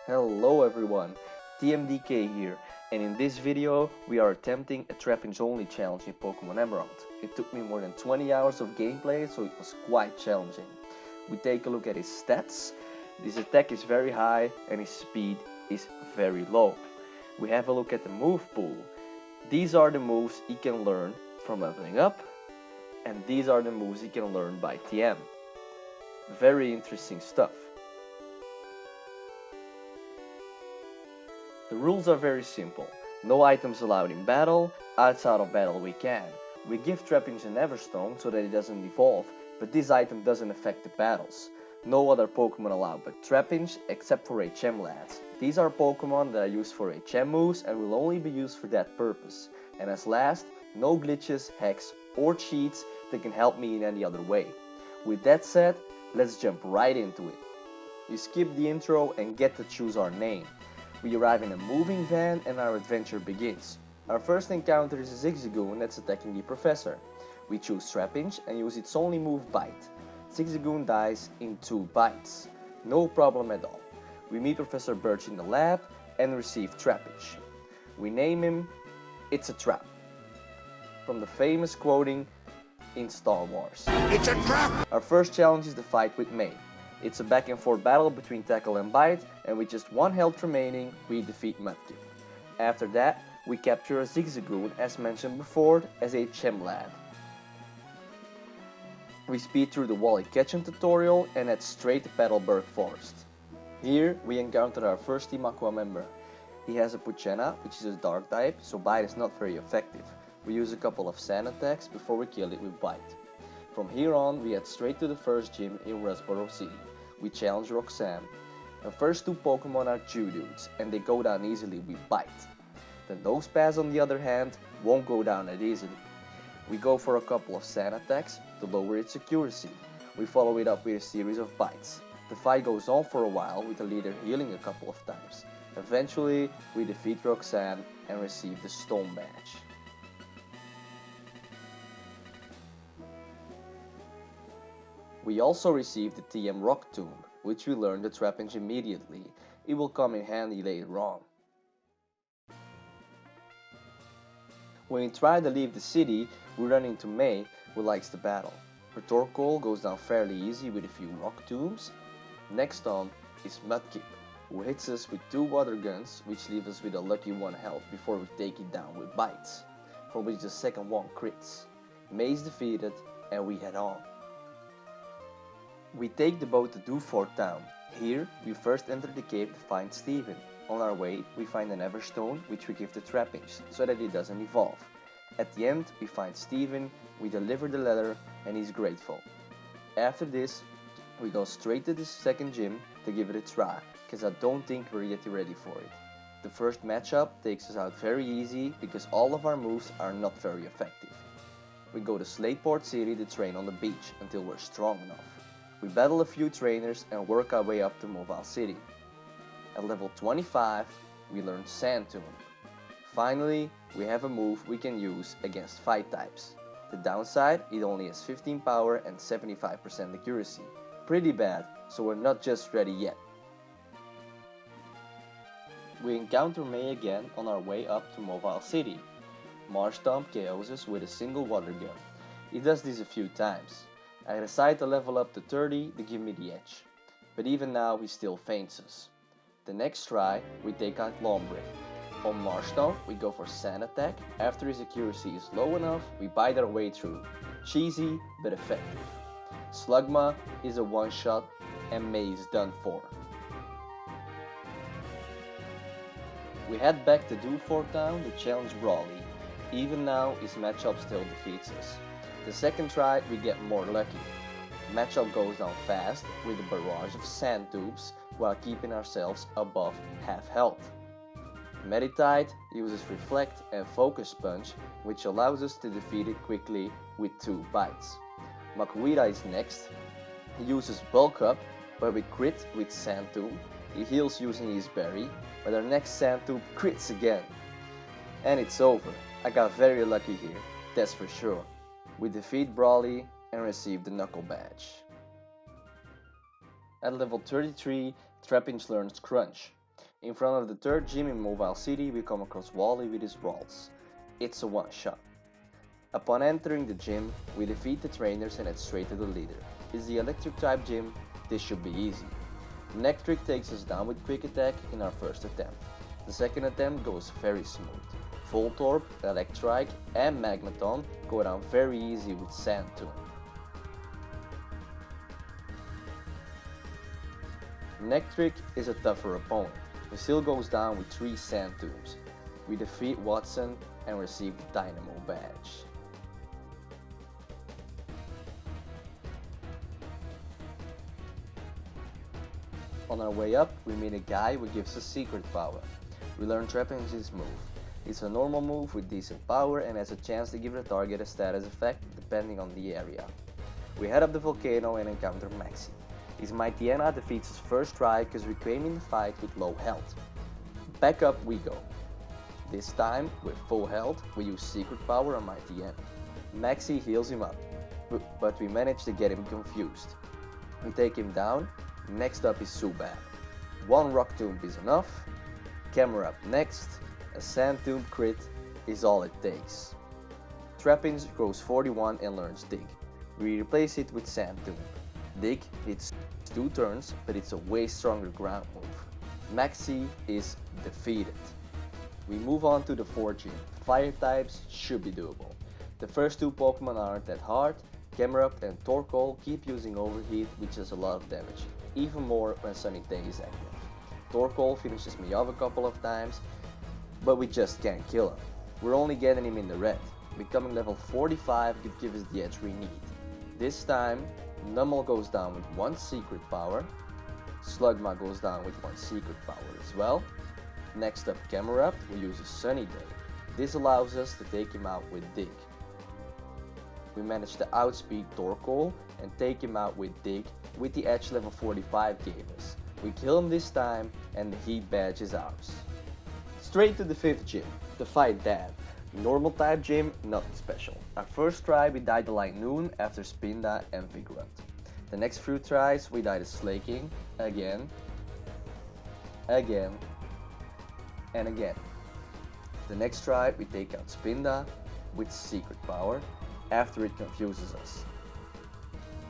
Hello everyone, TMDK here, and in this video we are attempting a Trapinch only challenge in Pokemon Emerald. It took me more than 20 hours of gameplay, so it was quite challenging. We take a look at his stats. His attack is very high and his speed is very low. We have a look at the move pool. These are the moves he can learn from leveling up, and these are the moves he can learn by TM. Very interesting stuff. The rules are very simple. No items allowed in battle. Outside of battle we can. We give Trapinch an Everstone so that it doesn't evolve, but this item doesn't affect the battles. No other Pokemon allowed but Trapinch except for HM lads. These are Pokemon that are used for HM moves and will only be used for that purpose. And as last, no glitches, hacks or cheats that can help me in any other way. With that said, let's jump right into it. We skip the intro and get to choose our name. We arrive in a moving van and our adventure begins. Our first encounter is a Zigzagoon that's attacking the Professor. We choose Trapinch and use its only move Bite. Zigzagoon dies in 2 bites. No problem at all. We meet Professor Birch in the lab and receive Trapinch. We name him It's a Trap, from the famous quoting in Star Wars. It's a trap! Our first challenge is the fight with May. It's a back and forth battle between Tackle and Bite, and with just 1 health remaining, we defeat Mudkip. After that, we capture a Zigzagoon as mentioned before as a Chemlad. We speed through the Wally Ketchum tutorial and head straight to Petalburg Forest. Here, we encounter our first Team Aqua member. He has a Poochyena, which is a dark type, so Bite is not very effective. We use a couple of sand attacks before we kill it with Bite. From here on, we head straight to the first gym in Westboro City. We challenge Roxanne. The first 2 Pokemon are Geodudes, and they go down easily with Bite. The Nosepass on the other hand, won't go down that easily. We go for a couple of sand attacks to lower its accuracy. We follow it up with a series of bites. The fight goes on for a while with the leader healing a couple of times. Eventually, we defeat Roxanne and receive the Stone Badge. We also received the TM Rock Tomb, which we learned the Trapinch immediately. It will come in handy later on. When we try to leave the city, we run into May, who likes the battle. Her Torkoal goes down fairly easy with a few rock tombs. Next on is Mudkip, who hits us with 2 water guns, which leave us with a lucky 1 health before we take it down with bites, for which the second one crits. May is defeated and we head on. We take the boat to Dewford Town. Here, we first enter the cave to find Steven. On our way, we find an Everstone, which we give to Trapinch, so that it doesn't evolve. At the end, we find Steven, we deliver the letter, and he's grateful. After this, we go straight to the second gym to give it a try, cause I don't think we're yet ready for it. The first matchup takes us out very easy, because all of our moves are not very effective. We go to Slateport City to train on the beach until we're strong enough. We battle a few trainers and work our way up to Mobile City. At level 25, we learn Sand Tomb. Finally, we have a move we can use against fight types. The downside, it only has 15 power and 75% accuracy. Pretty bad, so we're not just ready yet. We encounter May again on our way up to Mobile City. Marshtomp KOs us with a single water gun. He does this a few times. I decide to level up to 30 to give me the edge, but even now he still feints us. The next try, we take out Lombre. On Marshtomp, we go for Sand Attack. After his accuracy is low enough, we bite our way through. Cheesy, but effective. Slugma is a one-shot, and May is done for. We head back to Dewford Town to challenge Brawly. Even now, his matchup still defeats us. The second try, we get more lucky. Matchup goes down fast with a barrage of sand tubes while keeping ourselves above half health. Meditite uses Reflect and Focus Punch, which allows us to defeat it quickly with 2 bites. Makuhita is next. He uses Bulk Up, where we crit with Sand Tomb. He heals using his berry, but our next Sand Tomb crits again. And it's over. I got very lucky here, that's for sure. We defeat Brawly and receive the Knuckle Badge. At level 33, Trapinch learns Crunch. In front of the third gym in Mobile City, we come across Wally with his rolls. It's a one-shot. Upon entering the gym, we defeat the trainers and head straight to the leader. It's the electric type gym, this should be easy. Nectric takes us down with quick attack in our first attempt. The second attempt goes very smooth. Voltorb, Electrike and Magneton go down very easy with Sand Tomb. Nectric is a tougher opponent, but still goes down with 3 Sand Tombs. We defeat Watson and receive the Dynamo badge. On our way up, we meet a guy who gives us secret power. We learn Trapinch's move. It's a normal move with decent power and has a chance to give the target a status effect depending on the area. We head up the volcano and encounter Maxi. His Mightyena defeats us first try because we came in the fight with low health. Back up we go. This time, with full health, we use secret power on Mightyena. Maxi heals him up, but we manage to get him confused. We take him down. Next up is Zubat. 1 Rock Tomb is enough. Camera up next. A Sand Tomb crit is all it takes. Trapinch grows 41 and learns Dig. We replace it with Sand Tomb. Dig hits 2 turns, but it's a way stronger ground move. Maxi is defeated. We move on to the 4th gym. Fire types should be doable. The first 2 Pokemon aren't that hard. Camerupt and Torkoal keep using Overheat, which does a lot of damage, even more when Sunny Day is active. Torkoal finishes me off a couple of times, but we just can't kill him. We're only getting him in the red. Becoming level 45 could give us the edge we need. This time, Numel goes down with 1 secret power. Slugma goes down with 1 secret power as well. Next up, Camerupt, who uses Sunny Day. This allows us to take him out with Dig. We manage to outspeed Torkoal and take him out with Dig, with the edge level 45 gave us. We kill him this time and the heat badge is ours. Straight to the 5th gym, to fight Dad. Normal type gym, nothing special. Our first try we died to Light Noon after Spinda and Vigorant. The next few tries we died to Slaking, again, and again. The next try we take out Spinda with secret power after it confuses us.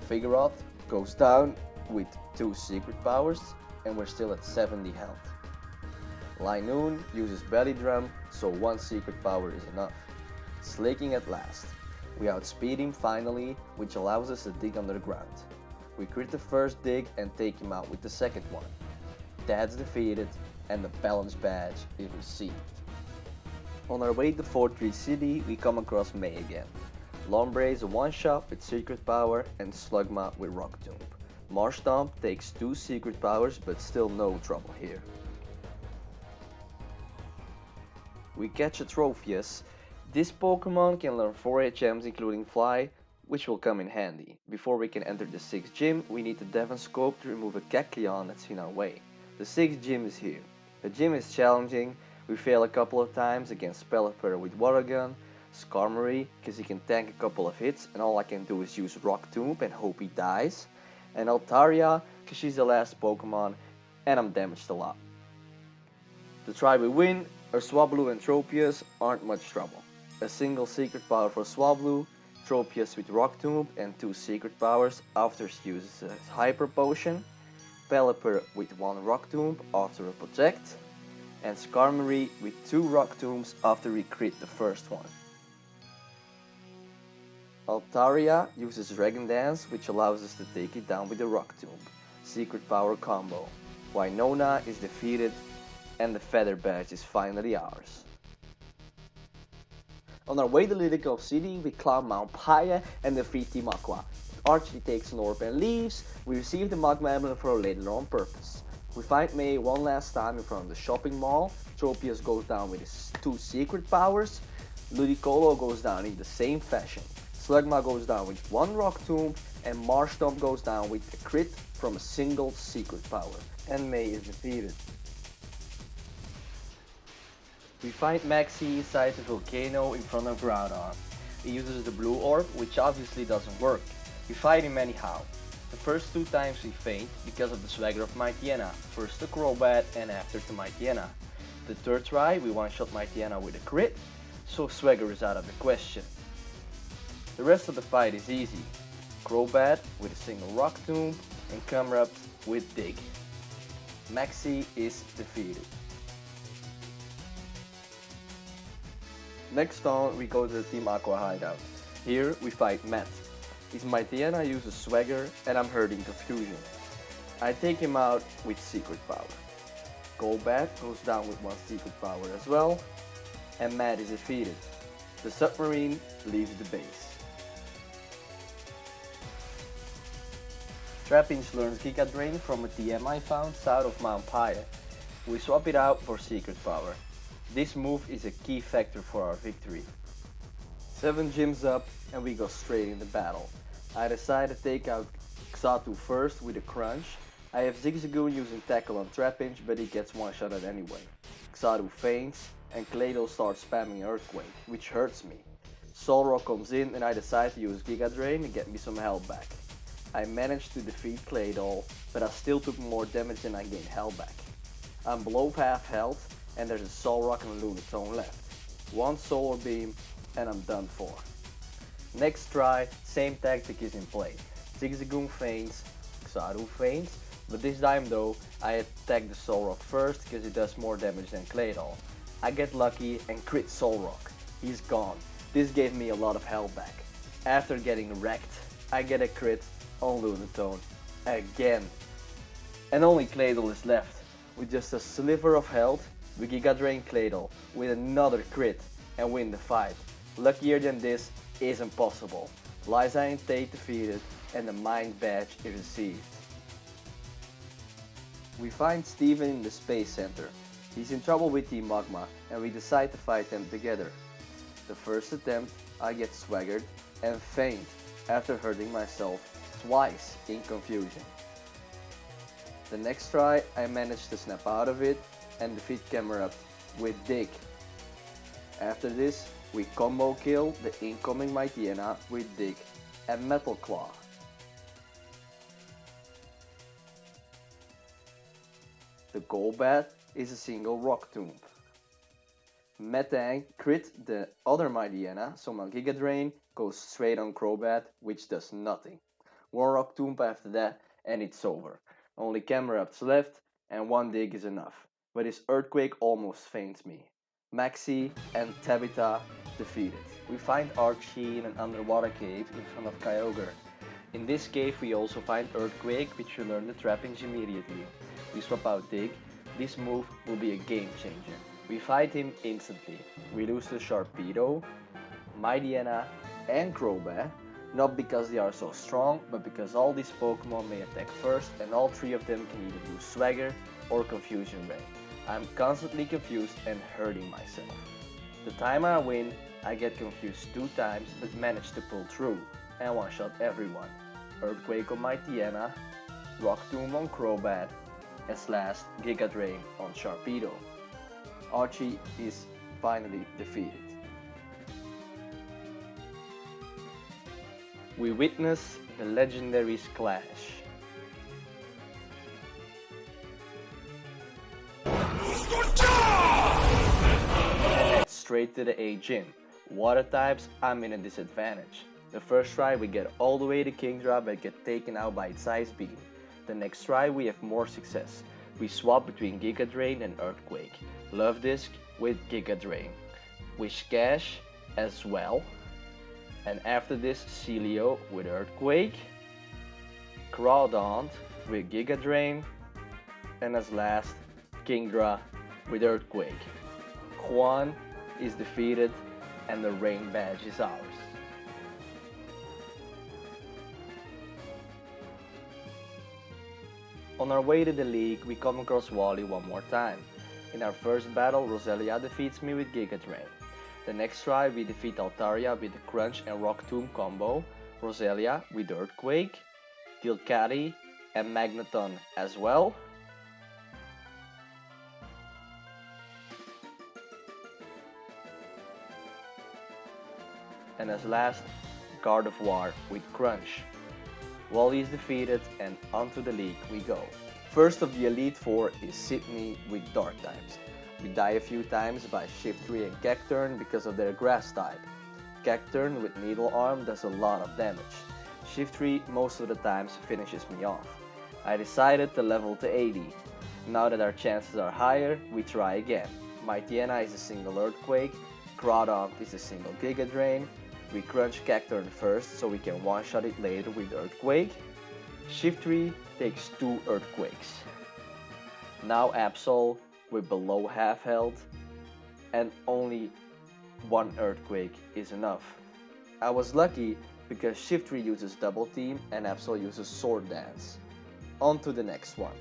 Vigoroth goes down with 2 secret powers and we're still at 70 health. Linoon uses Belly Drum, so 1 secret power is enough. Slaking at last. We outspeed him finally, which allows us to dig underground. We crit the first dig and take him out with the second one. Dad's defeated and the balance badge is received. On our way to Fortress City, we come across May again. Lombre is a one-shot with secret power and Slugma with Rock Tomb. Marshtomp takes 2 secret powers but still no trouble here. We catch a Trophius. This Pokemon can learn 4 HMs including Fly, which will come in handy. Before we can enter the 6th gym, we need the Devon Scope to remove a Kecleon that's in our way. The 6th gym is here. The gym is challenging. We fail a couple of times against Pelipper with Water Gun, Skarmory because he can tank a couple of hits and all I can do is use Rock Tomb and hope he dies, and Altaria because she's the last Pokemon and I'm damaged a lot. To try we win, our Swablu and Tropius aren't much trouble. A single secret power for Swablu, Tropius with Rock Tomb and 2 secret powers after she uses a Hyper Potion, Pelipper with 1 Rock Tomb after a Protect, and Skarmory with 2 Rock Tombs after we crit the first one. Altaria uses Dragon Dance, which allows us to take it down with the Rock Tomb. Secret power combo. Winona is defeated and the Feather Badge is finally ours. On our way to Lyrical City, we climb Mount Paya and defeat Team Aqua. Archie takes an orb and leaves. We receive the Magma Emblem for later on purpose. We fight May one last time in front of the shopping mall. Tropius goes down with his 2 secret powers. Ludicolo goes down in the same fashion. Slugma goes down with 1 Rock Tomb and Marshtomp goes down with a crit from a single secret power. And May is defeated. We fight Maxi inside the volcano in front of Groudon. He uses the blue orb, which obviously doesn't work. We fight him anyhow. The first two times we faint because of the swagger of Mightyena, first to Crobat and after to Mightyena. The third try we one-shot Mightyena with a crit, so swagger is out of the question. The rest of the fight is easy. Crobat with a single Rock Tomb and Camerupt with Dig. Maxi is defeated. Next on we go to the Team Aqua hideout. Here we fight Matt. His Mightyena uses swagger and I'm hurting confusion. I take him out with secret power. Golbat goes down with one secret power as well, and Matt is defeated. The submarine leaves the base. Trapinch learns Giga Drain from a TM I found south of Mount Paya. We swap it out for secret power. This move is a key factor for our victory. 7 gyms up and we go straight into battle. I decide to take out Xatu first with a crunch. I have Zigzagoon using tackle on Trapinch, but he gets one-shotted anyway. Xatu faints and Claydol starts spamming Earthquake, which hurts me. Solrock comes in and I decide to use Giga Drain to get me some health back. I managed to defeat Claydol, but I still took more damage than I gained health back. I'm below half health and there's a Solrock and a Lunatone left. One Solar Beam and I'm done for. Next try, same tactic is in play. Zigzagoon faints, Xatu faints, but this time though, I attack the Solrock first because it does more damage than Claydol. I get lucky and crit Solrock. He's gone. This gave me a lot of health back. After getting wrecked, I get a crit on Lunatone again. And only Claydol is left. With just a sliver of health, we Giga Drain Claydol with another crit and win the fight. Luckier than this isn't possible. Liza and Tate defeated and the Mind Badge is received. We find Steven in the Space Center. He's in trouble with Team Magma and we decide to fight them together. The first attempt I get swaggered and faint after hurting myself twice in confusion. The next try I manage to snap out of it and defeat Camerupt with Dig. After this we combo kill the incoming Mightyena with Dig and Metal Claw. The Golbat is a single Rock Tomb. Metang crit the other Mightyena, so my Giga Drain goes straight on Crobat, which does nothing. One Rock Tomb after that and it's over. Only Camerupt's left and one Dig is enough, but his Earthquake almost faints me. Maxi and Tabitha defeated. We find Archie in an underwater cave in front of Kyogre. In this cave we also find Earthquake, which we learn the Trapinch immediately. We swap out Dig. This move will be a game changer. We fight him instantly. We lose to Sharpedo, Mightyena and Crobat, not because they are so strong, but because all these Pokemon may attack first and all three of them can either do Swagger or Confusion Ray. I'm constantly confused and hurting myself. The time I win, I get confused 2 times but manage to pull through and one-shot everyone. Earthquake on Mightyena, Rock Tomb on Crobat, and last Giga Drain on Sharpedo. Archie is finally defeated. We witness the legendaries clash. Straight to the A gym. Water types, I'm in a disadvantage. The first try we get all the way to Kingdra but get taken out by its Ice Beam. The next try we have more success. We swap between Giga Drain and Earthquake. Love Disc with Giga Drain. Whiscash as well. And after this Celio with Earthquake. Crawdaunt with Giga Drain. And as last Kingdra with Earthquake. Juan is defeated and the Rain Badge is ours. On our way to the league, we come across Wally one more time. In our first battle, Roselia defeats me with Giga Drain. The next try, we defeat Altaria with the Crunch and Rock Tomb combo, Roselia with Earthquake, Gilcati and Magneton as well. And as last, Gardevoir with Crunch. Wally is defeated and onto the league we go. First of the Elite Four is Sydney with Dark types. We die a few times by Shiftry and Cacturn because of their grass type. Cacturn with Needle Arm does a lot of damage. Shiftry most of the times finishes me off. I decided to level to 80. Now that our chances are higher, we try again. Mightyena is a single Earthquake, Groudon is a single Giga Drain. We crunch Cacturn first so we can one-shot it later with Earthquake. Shiftry takes 2 Earthquakes. Now Absol with below half health and only 1 Earthquake is enough. I was lucky because Shiftry uses Double Team and Absol uses Sword Dance. On to the next one.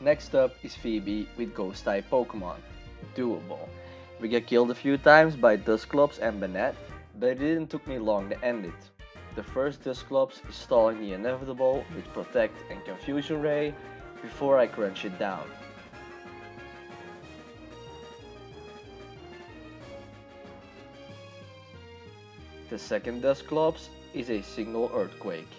Next up is Phoebe with Ghost type Pokemon. Doable. We get killed a few times by Dusclops and Banette, but it didn't took me long to end it. The first Dusclops is stalling the inevitable with Protect and Confusion Ray before I crunch it down. The second Dusclops is a single Earthquake.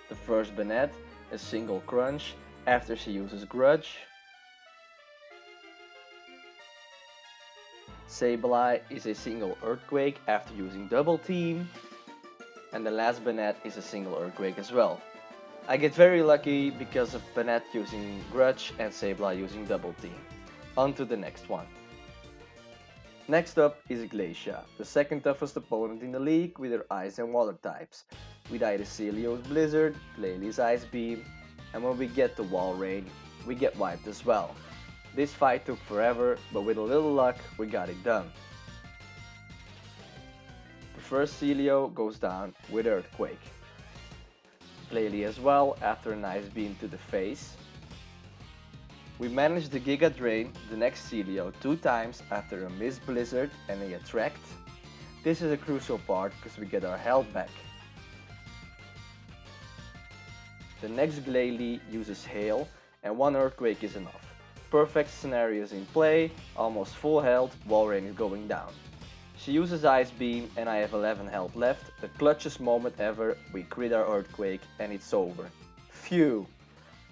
The first Banette, a single Crunch after she uses Grudge. Sableye is a single Earthquake after using Double Team. And the last Banette is a single Earthquake as well. I get very lucky because of Banette using Grudge and Sableye using Double Team. On to the next one. Next up is Glacier, the second toughest opponent in the league with her Ice and Water types. We die to Celio's Blizzard, Glalie Ice Beam, and when we get to Wall Rain, we get wiped as well. This fight took forever, but with a little luck, we got it done. The first Celio goes down with Earthquake. Glalie as well after an Ice Beam to the face. We managed the Giga Drain the next Celio 2 times after a missed Blizzard and a Attract. This is a crucial part because we get our health back. The next Glalie uses Hail and 1 Earthquake is enough. Perfect scenarios in play, almost full health, Wall Rain is going down. She uses Ice Beam and I have 11 health left, the clutchest moment ever, we crit our Earthquake and it's over. Phew!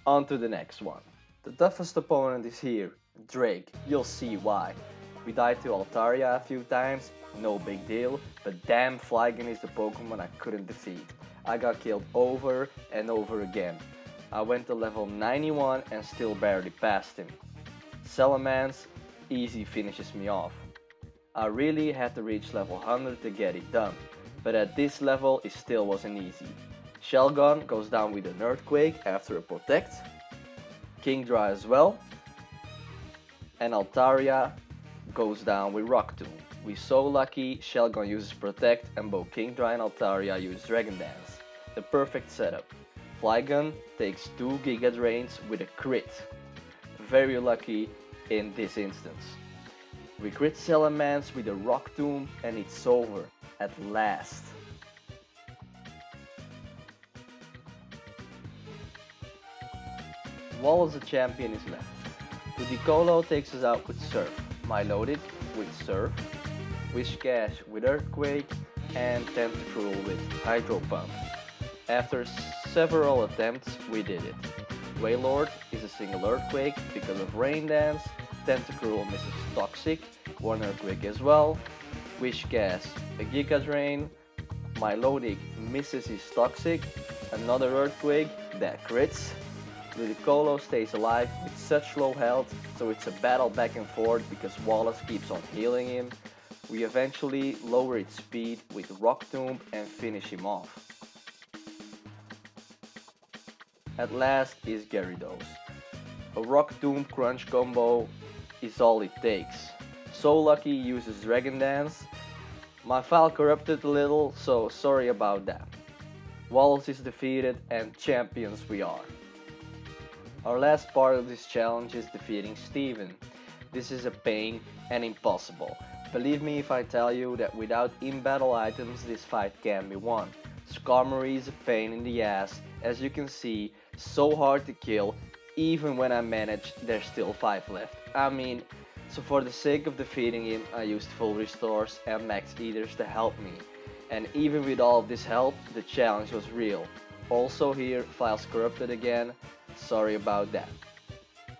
On to the next one. The toughest opponent is here, Drake, you'll see why. We died to Altaria a few times, no big deal, but damn Flygon is the Pokemon I couldn't defeat. I got killed over and over again. I went to level 91 and still barely passed him. Salamence easy finishes me off. I really had to reach level 100 to get it done, but at this level it still wasn't easy. Shelgon goes down with an Earthquake after a Protect, Kingdra as well, and Altaria goes down with Rock Tomb. We so lucky, Shelgon uses Protect and both Kingdra and Altaria use Dragon Dance. The perfect setup. Flygon takes 2 Giga Drains with a crit. Very lucky in this instance. We crit Salamence with a Rock Tomb and it's over, at last. Wall as a champion is left. Ludicolo takes us out with Surf, Milotic with Surf, Whiscash with Earthquake, and Tentacruel with Hydro Pump. After several attempts, we did it. Wailord is a single Earthquake because of Rain Dance, Tentacruel misses Toxic, 1 Earthquake as well, Whiscash a Giga Drain, Milotic misses his Toxic, another Earthquake that crits. Ludicolo stays alive with such low health, so it's a battle back and forth because Wallace keeps on healing him. We eventually lower its speed with Rock Tomb and finish him off. At last is Gyarados. A Rock Tomb Crunch combo is all it takes. So lucky he uses Dragon Dance. My file corrupted a little, so sorry about that. Wallace is defeated and champions we are. Our last part of this challenge is defeating Steven. This is a pain and impossible. Believe me if I tell you that without in-battle items this fight can be won. Skarmory is a pain in the ass, as you can see, so hard to kill, even when I manage there's still 5 left. I mean, So for the sake of defeating him, I used full restores and max eaters to help me. And even with all of this help, the challenge was real. Also here, files corrupted again, sorry about that.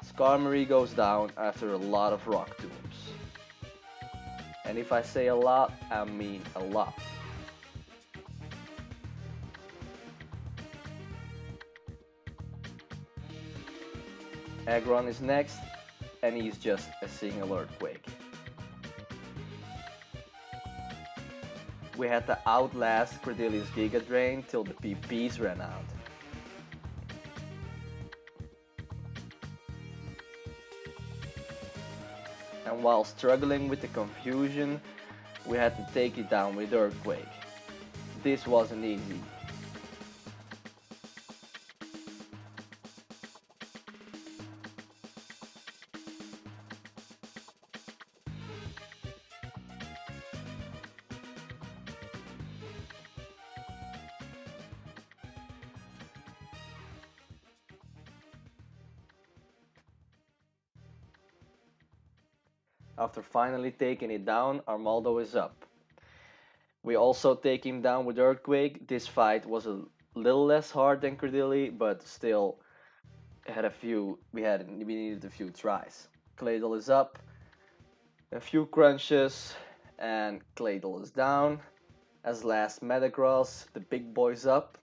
Skarmory goes down after a lot of rock tombs. And if I say a lot, I mean a lot. Agron is next, and he's just a single earthquake. We had to outlast Cordelia's Giga Drain till the PPs ran out. And while struggling with the confusion, we had to take it down with Earthquake. This wasn't easy. After finally taking it down, Armaldo is up. We also take him down with Earthquake. This fight was a little less hard than Cordeli, but still had a few. We needed a few tries. Claydol is up, a few crunches, and Claydol is down. As last Metagross, the big boy's up.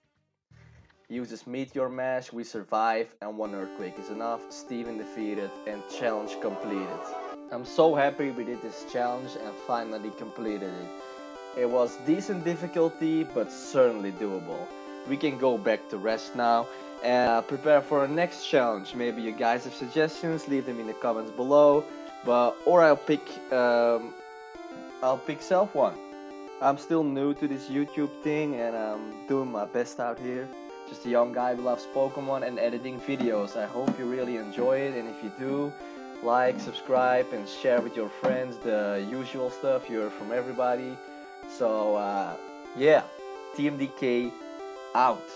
Uses Meteor Mash, we survive, and one Earthquake is enough. Steven defeated, and challenge completed. I'm so happy we did this challenge and finally completed it. It was decent difficulty, but certainly doable. We can go back to rest now and prepare for our next challenge. Maybe you guys have suggestions, leave them in the comments below. Or I'll pick self one. I'm still new to this YouTube thing and I'm doing my best out here. Just a young guy who loves Pokemon and editing videos. I hope you really enjoy it, and if you do, like, subscribe, and share with your friends, the usual stuff you heard from everybody. So yeah, TMDK out.